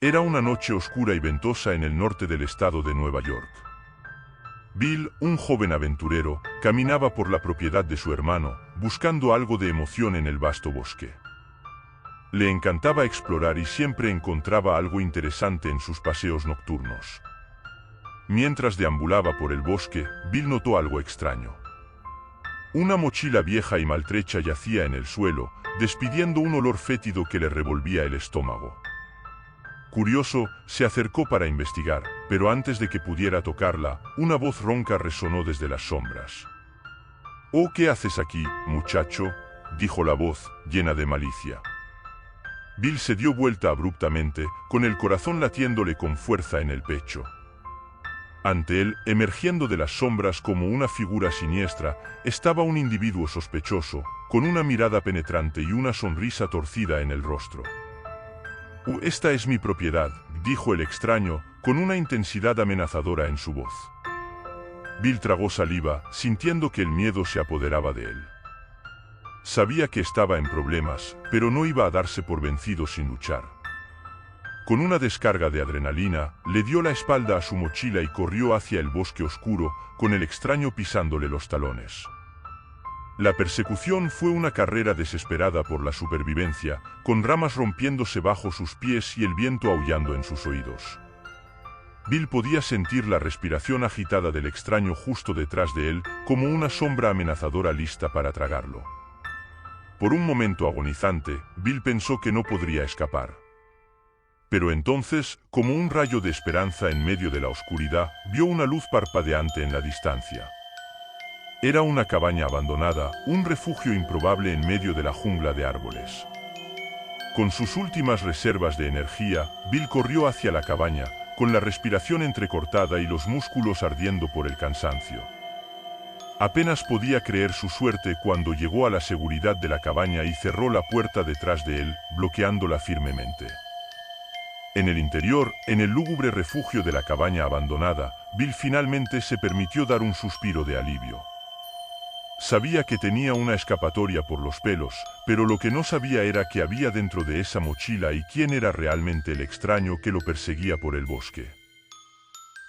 Era una noche oscura y ventosa en el norte del estado de Nueva York. Bill, un joven aventurero, caminaba por la propiedad de su hermano, buscando algo de emoción en el vasto bosque. Le encantaba explorar y siempre encontraba algo interesante en sus paseos nocturnos. Mientras deambulaba por el bosque, Bill notó algo extraño. Una mochila vieja y maltrecha yacía en el suelo, despidiendo un olor fétido que le revolvía el estómago. Curioso, se acercó para investigar, pero antes de que pudiera tocarla, una voz ronca resonó desde las sombras. «Oh, ¿qué haces aquí, muchacho?», dijo la voz, llena de malicia. Bill se dio vuelta abruptamente, con el corazón latiéndole con fuerza en el pecho. Ante él, emergiendo de las sombras como una figura siniestra, estaba un individuo sospechoso, con una mirada penetrante y una sonrisa torcida en el rostro. «Esta es mi propiedad», dijo el extraño, con una intensidad amenazadora en su voz. Bill tragó saliva, sintiendo que el miedo se apoderaba de él. Sabía que estaba en problemas, pero no iba a darse por vencido sin luchar. Con una descarga de adrenalina, le dio la espalda a su mochila y corrió hacia el bosque oscuro, con el extraño pisándole los talones. La persecución fue una carrera desesperada por la supervivencia, con ramas rompiéndose bajo sus pies y el viento aullando en sus oídos. Bill podía sentir la respiración agitada del extraño justo detrás de él, como una sombra amenazadora lista para tragarlo. Por un momento agonizante, Bill pensó que no podría escapar. Pero entonces, como un rayo de esperanza en medio de la oscuridad, vio una luz parpadeante en la distancia. Era una cabaña abandonada, un refugio improbable en medio de la jungla de árboles. Con sus últimas reservas de energía, Bill corrió hacia la cabaña, con la respiración entrecortada y los músculos ardiendo por el cansancio. Apenas podía creer su suerte cuando llegó a la seguridad de la cabaña y cerró la puerta detrás de él, bloqueándola firmemente. En el interior, en el lúgubre refugio de la cabaña abandonada, Bill finalmente se permitió dar un suspiro de alivio. Sabía que tenía una escapatoria por los pelos, pero lo que no sabía era qué había dentro de esa mochila y quién era realmente el extraño que lo perseguía por el bosque.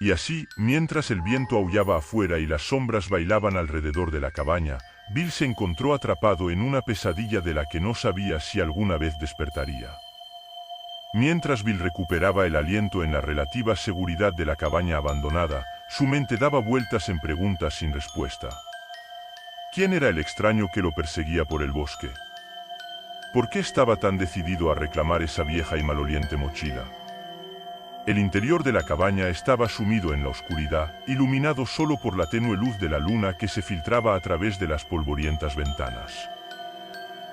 Y así, mientras el viento aullaba afuera y las sombras bailaban alrededor de la cabaña, Bill se encontró atrapado en una pesadilla de la que no sabía si alguna vez despertaría. Mientras Bill recuperaba el aliento en la relativa seguridad de la cabaña abandonada, su mente daba vueltas en preguntas sin respuesta. ¿Quién era el extraño que lo perseguía por el bosque? ¿Por qué estaba tan decidido a reclamar esa vieja y maloliente mochila? El interior de la cabaña estaba sumido en la oscuridad, iluminado solo por la tenue luz de la luna que se filtraba a través de las polvorientas ventanas.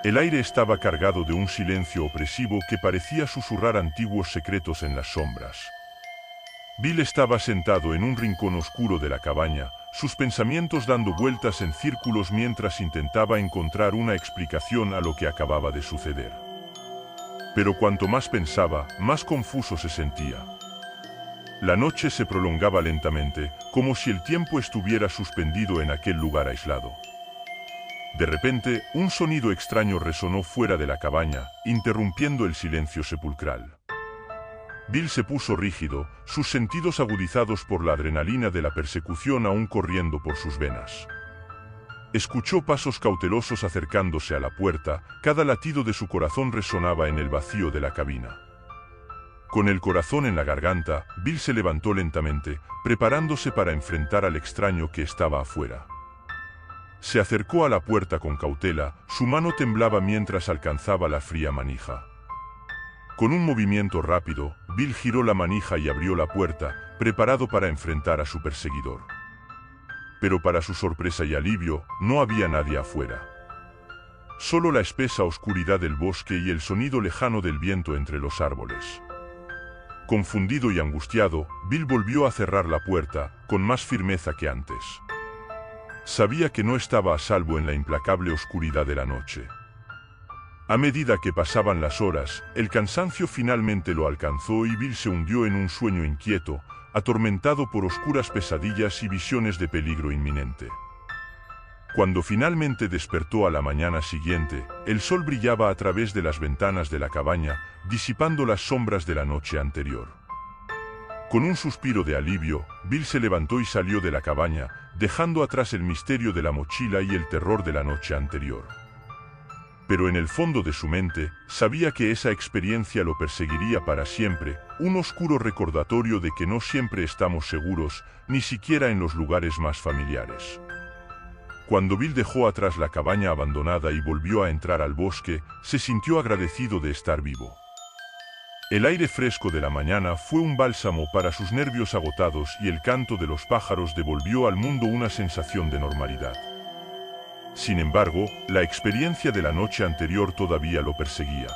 El aire estaba cargado de un silencio opresivo que parecía susurrar antiguos secretos en las sombras. Bill estaba sentado en un rincón oscuro de la cabaña, sus pensamientos dando vueltas en círculos mientras intentaba encontrar una explicación a lo que acababa de suceder. Pero cuanto más pensaba, más confuso se sentía. La noche se prolongaba lentamente, como si el tiempo estuviera suspendido en aquel lugar aislado. De repente, un sonido extraño resonó fuera de la cabaña, interrumpiendo el silencio sepulcral. Bill se puso rígido, sus sentidos agudizados por la adrenalina de la persecución aún corriendo por sus venas. Escuchó pasos cautelosos acercándose a la puerta, cada latido de su corazón resonaba en el vacío de la cabina. Con el corazón en la garganta, Bill se levantó lentamente, preparándose para enfrentar al extraño que estaba afuera. Se acercó a la puerta con cautela, su mano temblaba mientras alcanzaba la fría manija. Con un movimiento rápido, Bill giró la manija y abrió la puerta, preparado para enfrentar a su perseguidor. Pero para su sorpresa y alivio, no había nadie afuera. Solo la espesa oscuridad del bosque y el sonido lejano del viento entre los árboles. Confundido y angustiado, Bill volvió a cerrar la puerta, con más firmeza que antes. Sabía que no estaba a salvo en la implacable oscuridad de la noche. A medida que pasaban las horas, el cansancio finalmente lo alcanzó y Bill se hundió en un sueño inquieto, atormentado por oscuras pesadillas y visiones de peligro inminente. Cuando finalmente despertó a la mañana siguiente, el sol brillaba a través de las ventanas de la cabaña, disipando las sombras de la noche anterior. Con un suspiro de alivio, Bill se levantó y salió de la cabaña, dejando atrás el misterio de la mochila y el terror de la noche anterior. Pero en el fondo de su mente, sabía que esa experiencia lo perseguiría para siempre, un oscuro recordatorio de que no siempre estamos seguros, ni siquiera en los lugares más familiares. Cuando Bill dejó atrás la cabaña abandonada y volvió a entrar al bosque, se sintió agradecido de estar vivo. El aire fresco de la mañana fue un bálsamo para sus nervios agotados y el canto de los pájaros devolvió al mundo una sensación de normalidad. Sin embargo, la experiencia de la noche anterior todavía lo perseguía.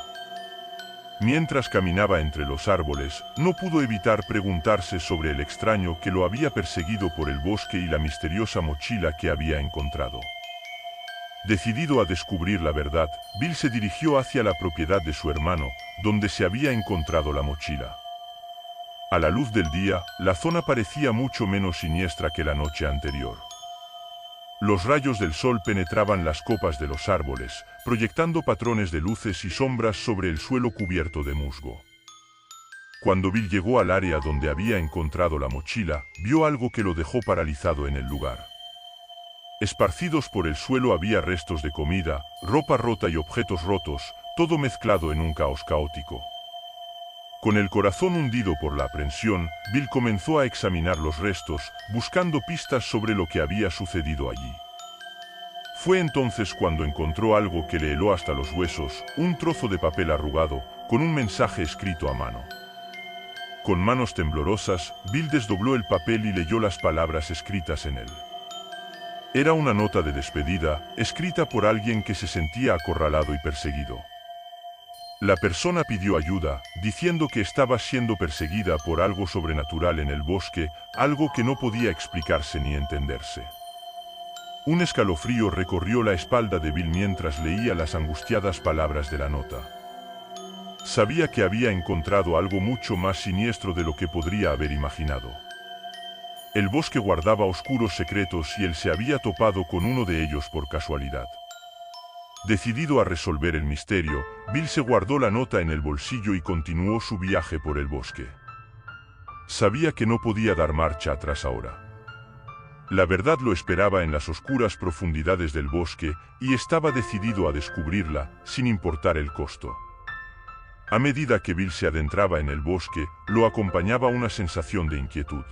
Mientras caminaba entre los árboles, no pudo evitar preguntarse sobre el extraño que lo había perseguido por el bosque y la misteriosa mochila que había encontrado. Decidido a descubrir la verdad, Bill se dirigió hacia la propiedad de su hermano, donde se había encontrado la mochila. A la luz del día, la zona parecía mucho menos siniestra que la noche anterior. Los rayos del sol penetraban las copas de los árboles, proyectando patrones de luces y sombras sobre el suelo cubierto de musgo. Cuando Bill llegó al área donde había encontrado la mochila, vio algo que lo dejó paralizado en el lugar. Esparcidos por el suelo había restos de comida, ropa rota y objetos rotos, todo mezclado en un caos caótico. Con el corazón hundido por la aprensión, Bill comenzó a examinar los restos, buscando pistas sobre lo que había sucedido allí. Fue entonces cuando encontró algo que le heló hasta los huesos, un trozo de papel arrugado, con un mensaje escrito a mano. Con manos temblorosas, Bill desdobló el papel y leyó las palabras escritas en él. Era una nota de despedida, escrita por alguien que se sentía acorralado y perseguido. La persona pidió ayuda, diciendo que estaba siendo perseguida por algo sobrenatural en el bosque, algo que no podía explicarse ni entenderse. Un escalofrío recorrió la espalda de Bill mientras leía las angustiadas palabras de la nota. Sabía que había encontrado algo mucho más siniestro de lo que podría haber imaginado. El bosque guardaba oscuros secretos y él se había topado con uno de ellos por casualidad. Decidido a resolver el misterio, Bill se guardó la nota en el bolsillo y continuó su viaje por el bosque. Sabía que no podía dar marcha atrás ahora. La verdad lo esperaba en las oscuras profundidades del bosque y estaba decidido a descubrirla, sin importar el costo. A medida que Bill se adentraba en el bosque, lo acompañaba una sensación de inquietud.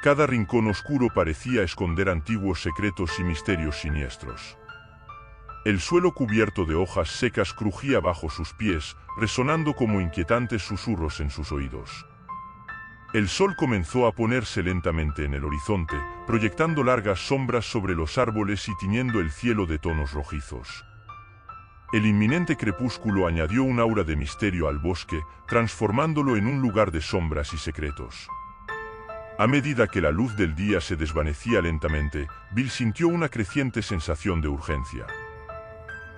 Cada rincón oscuro parecía esconder antiguos secretos y misterios siniestros. El suelo cubierto de hojas secas crujía bajo sus pies, resonando como inquietantes susurros en sus oídos. El sol comenzó a ponerse lentamente en el horizonte, proyectando largas sombras sobre los árboles y tiñendo el cielo de tonos rojizos. El inminente crepúsculo añadió un aura de misterio al bosque, transformándolo en un lugar de sombras y secretos. A medida que la luz del día se desvanecía lentamente, Bill sintió una creciente sensación de urgencia.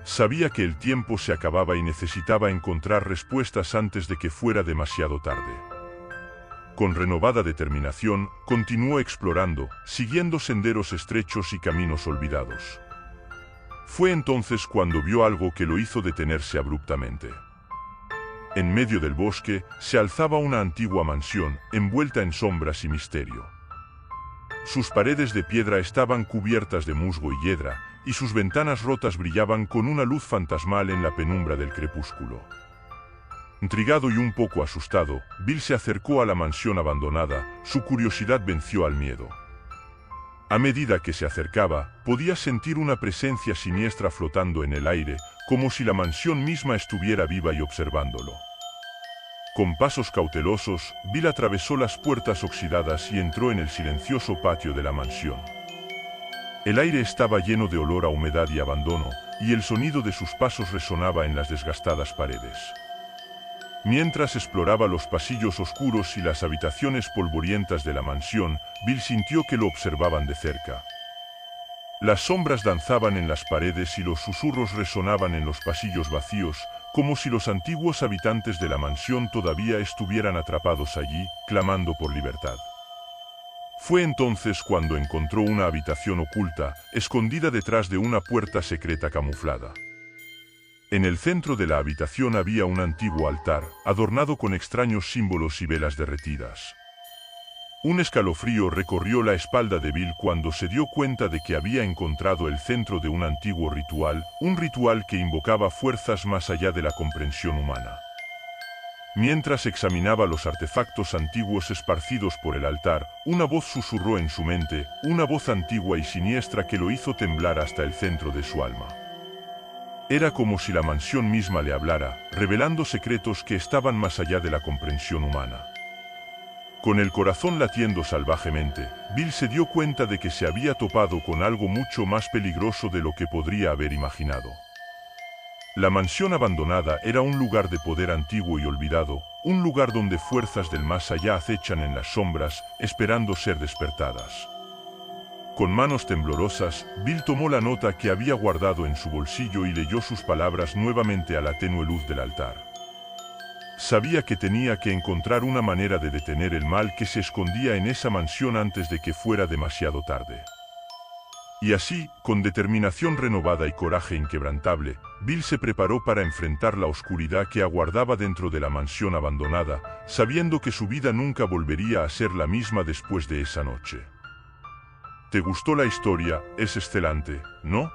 Sabía que el tiempo se acababa y necesitaba encontrar respuestas antes de que fuera demasiado tarde. Con renovada determinación, continuó explorando, siguiendo senderos estrechos y caminos olvidados. Fue entonces cuando vio algo que lo hizo detenerse abruptamente. En medio del bosque, se alzaba una antigua mansión, envuelta en sombras y misterio. Sus paredes de piedra estaban cubiertas de musgo y hiedra, y sus ventanas rotas brillaban con una luz fantasmal en la penumbra del crepúsculo. Intrigado y un poco asustado, Bill se acercó a la mansión abandonada, su curiosidad venció al miedo. A medida que se acercaba, podía sentir una presencia siniestra flotando en el aire, como si la mansión misma estuviera viva y observándolo. Con pasos cautelosos, Bill atravesó las puertas oxidadas y entró en el silencioso patio de la mansión. El aire estaba lleno de olor a humedad y abandono, y el sonido de sus pasos resonaba en las desgastadas paredes. Mientras exploraba los pasillos oscuros y las habitaciones polvorientas de la mansión, Bill sintió que lo observaban de cerca. Las sombras danzaban en las paredes y los susurros resonaban en los pasillos vacíos, como si los antiguos habitantes de la mansión todavía estuvieran atrapados allí, clamando por libertad. Fue entonces cuando encontró una habitación oculta, escondida detrás de una puerta secreta camuflada. En el centro de la habitación había un antiguo altar, adornado con extraños símbolos y velas derretidas. Un escalofrío recorrió la espalda de Bill cuando se dio cuenta de que había encontrado el centro de un antiguo ritual, un ritual que invocaba fuerzas más allá de la comprensión humana. Mientras examinaba los artefactos antiguos esparcidos por el altar, una voz susurró en su mente, una voz antigua y siniestra que lo hizo temblar hasta el centro de su alma. Era como si la mansión misma le hablara, revelando secretos que estaban más allá de la comprensión humana. Con el corazón latiendo salvajemente, Bill se dio cuenta de que se había topado con algo mucho más peligroso de lo que podría haber imaginado. La mansión abandonada era un lugar de poder antiguo y olvidado, un lugar donde fuerzas del más allá acechan en las sombras, esperando ser despertadas. Con manos temblorosas, Bill tomó la nota que había guardado en su bolsillo y leyó sus palabras nuevamente a la tenue luz del altar. Sabía que tenía que encontrar una manera de detener el mal que se escondía en esa mansión antes de que fuera demasiado tarde. Y así, con determinación renovada y coraje inquebrantable, Bill se preparó para enfrentar la oscuridad que aguardaba dentro de la mansión abandonada, sabiendo que su vida nunca volvería a ser la misma después de esa noche. ¿Te gustó la historia? Es excelente, ¿no?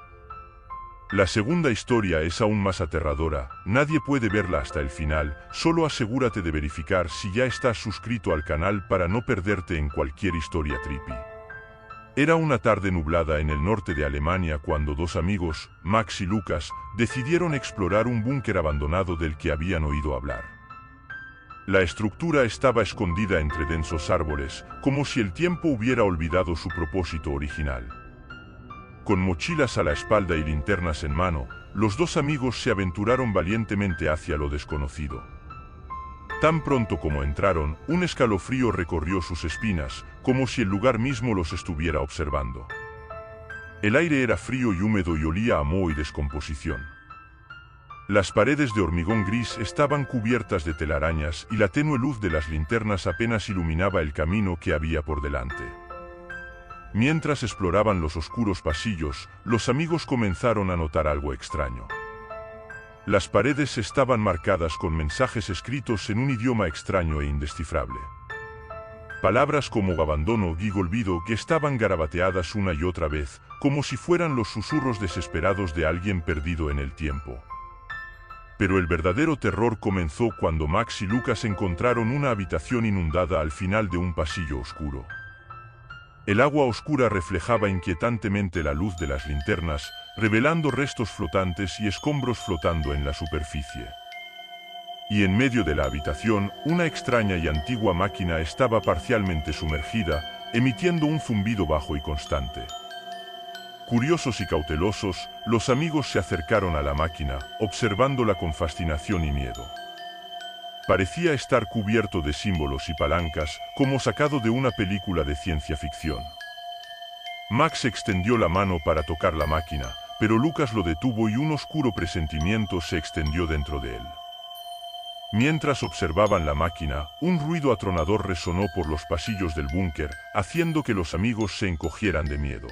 La segunda historia es aún más aterradora, nadie puede verla hasta el final, solo asegúrate de verificar si ya estás suscrito al canal para no perderte en cualquier historia trippy. Era una tarde nublada en el norte de Alemania cuando dos amigos, Max y Lucas, decidieron explorar un búnker abandonado del que habían oído hablar. La estructura estaba escondida entre densos árboles, como si el tiempo hubiera olvidado su propósito original. Con mochilas a la espalda y linternas en mano, los dos amigos se aventuraron valientemente hacia lo desconocido. Tan pronto como entraron, un escalofrío recorrió sus espinas, como si el lugar mismo los estuviera observando. El aire era frío y húmedo y olía a moho y descomposición. Las paredes de hormigón gris estaban cubiertas de telarañas y la tenue luz de las linternas apenas iluminaba el camino que había por delante. Mientras exploraban los oscuros pasillos, los amigos comenzaron a notar algo extraño. Las paredes estaban marcadas con mensajes escritos en un idioma extraño e indescifrable. Palabras como abandono y olvido que estaban garabateadas una y otra vez, como si fueran los susurros desesperados de alguien perdido en el tiempo. Pero el verdadero terror comenzó cuando Max y Lucas encontraron una habitación inundada al final de un pasillo oscuro. El agua oscura reflejaba inquietantemente la luz de las linternas, revelando restos flotantes y escombros flotando en la superficie. Y en medio de la habitación, una extraña y antigua máquina estaba parcialmente sumergida, emitiendo un zumbido bajo y constante. Curiosos y cautelosos, los amigos se acercaron a la máquina, observándola con fascinación y miedo. Parecía estar cubierto de símbolos y palancas, como sacado de una película de ciencia ficción. Max extendió la mano para tocar la máquina, pero Lucas lo detuvo y un oscuro presentimiento se extendió dentro de él. Mientras observaban la máquina, un ruido atronador resonó por los pasillos del búnker, haciendo que los amigos se encogieran de miedo.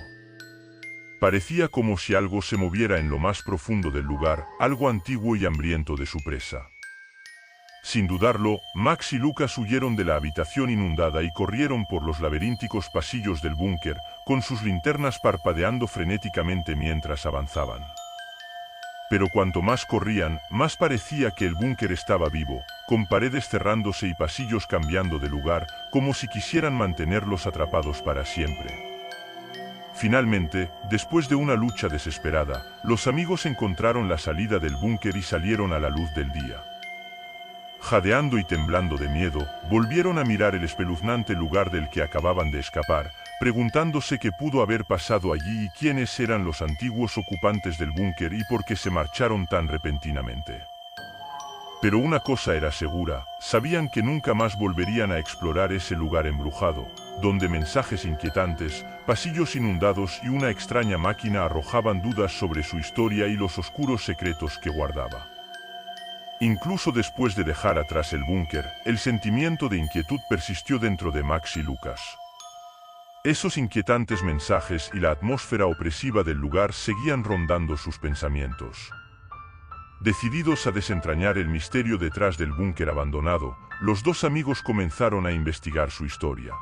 Parecía como si algo se moviera en lo más profundo del lugar, algo antiguo y hambriento de su presa. Sin dudarlo, Max y Lucas huyeron de la habitación inundada y corrieron por los laberínticos pasillos del búnker, con sus linternas parpadeando frenéticamente mientras avanzaban. Pero cuanto más corrían, más parecía que el búnker estaba vivo, con paredes cerrándose y pasillos cambiando de lugar, como si quisieran mantenerlos atrapados para siempre. Finalmente, después de una lucha desesperada, los amigos encontraron la salida del búnker y salieron a la luz del día. Jadeando y temblando de miedo, volvieron a mirar el espeluznante lugar del que acababan de escapar, preguntándose qué pudo haber pasado allí y quiénes eran los antiguos ocupantes del búnker y por qué se marcharon tan repentinamente. Pero una cosa era segura, sabían que nunca más volverían a explorar ese lugar embrujado, donde mensajes inquietantes, pasillos inundados y una extraña máquina arrojaban dudas sobre su historia y los oscuros secretos que guardaba. Incluso después de dejar atrás el búnker, el sentimiento de inquietud persistió dentro de Max y Lucas. Esos inquietantes mensajes y la atmósfera opresiva del lugar seguían rondando sus pensamientos. Decididos a desentrañar el misterio detrás del búnker abandonado, los dos amigos comenzaron a investigar su historia.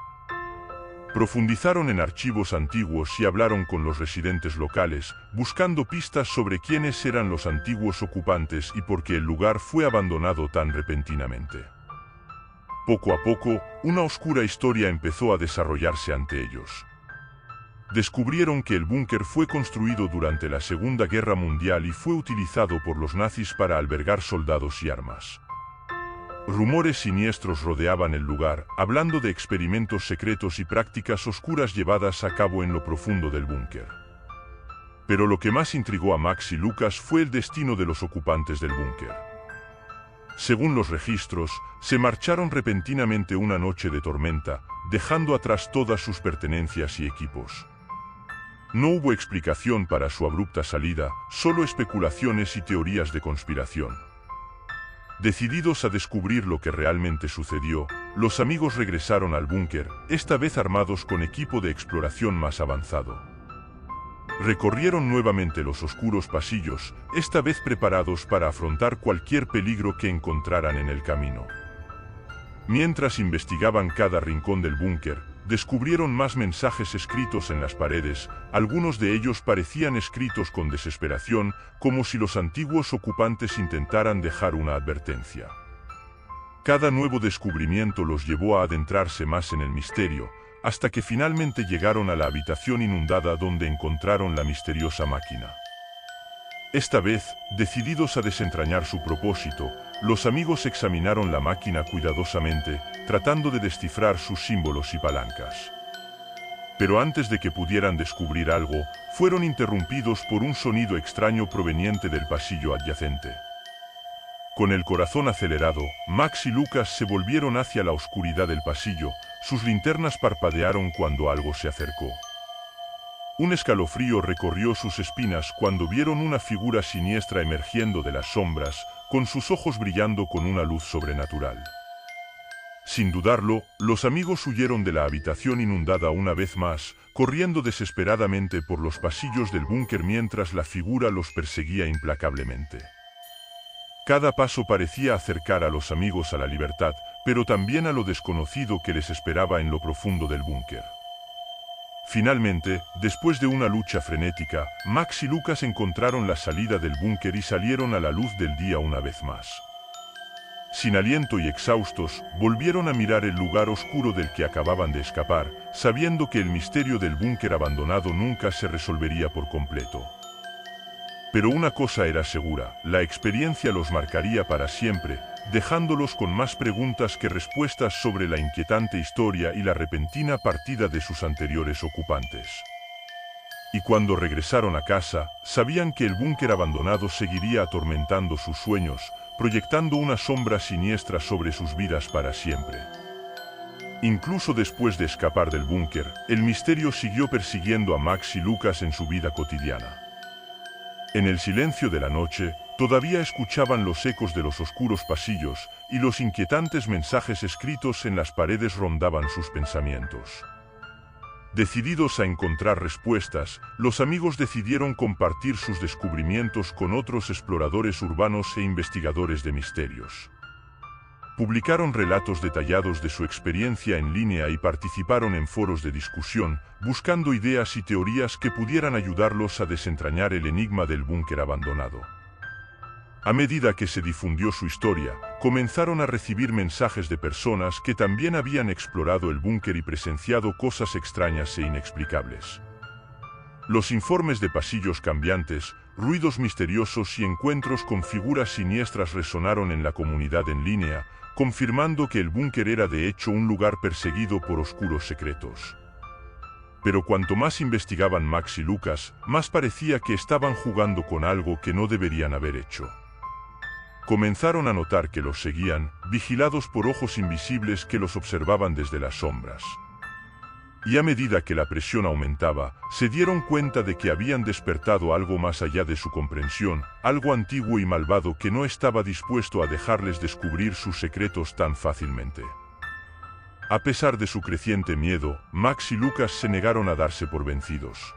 Profundizaron en archivos antiguos y hablaron con los residentes locales, buscando pistas sobre quiénes eran los antiguos ocupantes y por qué el lugar fue abandonado tan repentinamente. Poco a poco, una oscura historia empezó a desarrollarse ante ellos. Descubrieron que el búnker fue construido durante la Segunda Guerra Mundial y fue utilizado por los nazis para albergar soldados y armas. Rumores siniestros rodeaban el lugar, hablando de experimentos secretos y prácticas oscuras llevadas a cabo en lo profundo del búnker. Pero lo que más intrigó a Max y Lucas fue el destino de los ocupantes del búnker. Según los registros, se marcharon repentinamente una noche de tormenta, dejando atrás todas sus pertenencias y equipos. No hubo explicación para su abrupta salida, solo especulaciones y teorías de conspiración. Decididos a descubrir lo que realmente sucedió, los amigos regresaron al búnker, esta vez armados con equipo de exploración más avanzado. Recorrieron nuevamente los oscuros pasillos, esta vez preparados para afrontar cualquier peligro que encontraran en el camino. Mientras investigaban cada rincón del búnker, descubrieron más mensajes escritos en las paredes, algunos de ellos parecían escritos con desesperación, como si los antiguos ocupantes intentaran dejar una advertencia. Cada nuevo descubrimiento los llevó a adentrarse más en el misterio, hasta que finalmente llegaron a la habitación inundada donde encontraron la misteriosa máquina. Esta vez, decididos a desentrañar su propósito, los amigos examinaron la máquina cuidadosamente, tratando de descifrar sus símbolos y palancas. Pero antes de que pudieran descubrir algo, fueron interrumpidos por un sonido extraño proveniente del pasillo adyacente. Con el corazón acelerado, Max y Lucas se volvieron hacia la oscuridad del pasillo, sus linternas parpadearon cuando algo se acercó. Un escalofrío recorrió sus espinas cuando vieron una figura siniestra emergiendo de las sombras, con sus ojos brillando con una luz sobrenatural. Sin dudarlo, los amigos huyeron de la habitación inundada una vez más, corriendo desesperadamente por los pasillos del búnker mientras la figura los perseguía implacablemente. Cada paso parecía acercar a los amigos a la libertad, pero también a lo desconocido que les esperaba en lo profundo del búnker. Finalmente, después de una lucha frenética, Max y Lucas encontraron la salida del búnker y salieron a la luz del día una vez más. Sin aliento y exhaustos, volvieron a mirar el lugar oscuro del que acababan de escapar, sabiendo que el misterio del búnker abandonado nunca se resolvería por completo. Pero una cosa era segura, la experiencia los marcaría para siempre, dejándolos con más preguntas que respuestas sobre la inquietante historia y la repentina partida de sus anteriores ocupantes. Y cuando regresaron a casa, sabían que el búnker abandonado seguiría atormentando sus sueños, proyectando una sombra siniestra sobre sus vidas para siempre. Incluso después de escapar del búnker, el misterio siguió persiguiendo a Max y Lucas en su vida cotidiana. En el silencio de la noche, todavía escuchaban los ecos de los oscuros pasillos, y los inquietantes mensajes escritos en las paredes rondaban sus pensamientos. Decididos a encontrar respuestas, los amigos decidieron compartir sus descubrimientos con otros exploradores urbanos e investigadores de misterios. Publicaron relatos detallados de su experiencia en línea y participaron en foros de discusión, buscando ideas y teorías que pudieran ayudarlos a desentrañar el enigma del búnker abandonado. A medida que se difundió su historia, comenzaron a recibir mensajes de personas que también habían explorado el búnker y presenciado cosas extrañas e inexplicables. Los informes de pasillos cambiantes, ruidos misteriosos y encuentros con figuras siniestras resonaron en la comunidad en línea, confirmando que el búnker era de hecho un lugar perseguido por oscuros secretos. Pero cuanto más investigaban Max y Lucas, más parecía que estaban jugando con algo que no deberían haber hecho. Comenzaron a notar que los seguían, vigilados por ojos invisibles que los observaban desde las sombras. Y a medida que la presión aumentaba, se dieron cuenta de que habían despertado algo más allá de su comprensión, algo antiguo y malvado que no estaba dispuesto a dejarles descubrir sus secretos tan fácilmente. A pesar de su creciente miedo, Max y Lucas se negaron a darse por vencidos.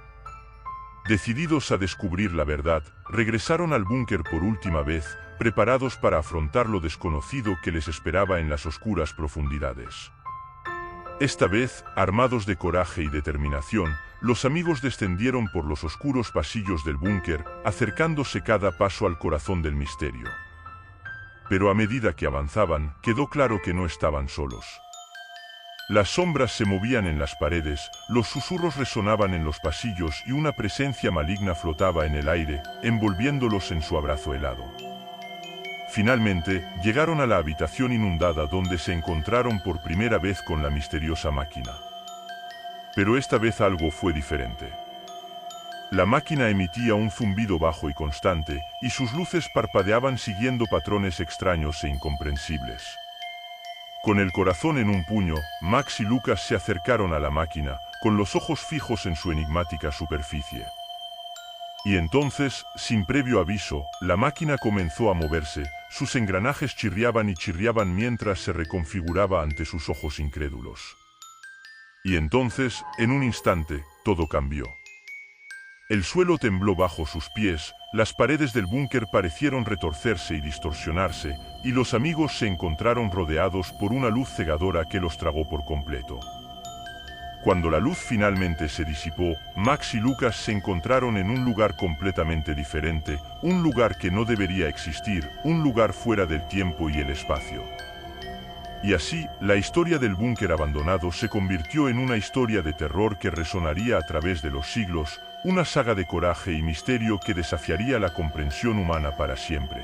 Decididos a descubrir la verdad, regresaron al búnker por última vez, preparados para afrontar lo desconocido que les esperaba en las oscuras profundidades. Esta vez, armados de coraje y determinación, los amigos descendieron por los oscuros pasillos del búnker, acercándose cada paso al corazón del misterio. Pero a medida que avanzaban, quedó claro que no estaban solos. Las sombras se movían en las paredes, los susurros resonaban en los pasillos y una presencia maligna flotaba en el aire, envolviéndolos en su abrazo helado. Finalmente, llegaron a la habitación inundada donde se encontraron por primera vez con la misteriosa máquina. Pero esta vez algo fue diferente. La máquina emitía un zumbido bajo y constante, y sus luces parpadeaban siguiendo patrones extraños e incomprensibles. Con el corazón en un puño, Max y Lucas se acercaron a la máquina, con los ojos fijos en su enigmática superficie. Y entonces, sin previo aviso, la máquina comenzó a moverse, sus engranajes chirriaban y chirriaban mientras se reconfiguraba ante sus ojos incrédulos. Y entonces, en un instante, todo cambió. El suelo tembló bajo sus pies, las paredes del búnker parecieron retorcerse y distorsionarse, y los amigos se encontraron rodeados por una luz cegadora que los tragó por completo. Cuando la luz finalmente se disipó, Max y Lucas se encontraron en un lugar completamente diferente, un lugar que no debería existir, un lugar fuera del tiempo y el espacio. Y así, la historia del búnker abandonado se convirtió en una historia de terror que resonaría a través de los siglos, una saga de coraje y misterio que desafiaría la comprensión humana para siempre.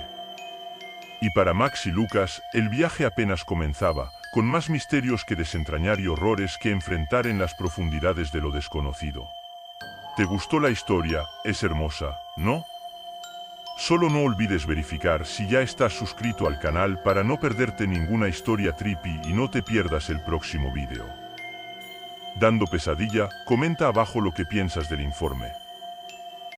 Y para Max y Lucas, el viaje apenas comenzaba, con más misterios que desentrañar y horrores que enfrentar en las profundidades de lo desconocido. ¿Te gustó la historia? Es hermosa, ¿no? Solo no olvides verificar si ya estás suscrito al canal para no perderte ninguna historia trippy y no te pierdas el próximo vídeo. Dando pesadilla, comenta abajo lo que piensas del informe.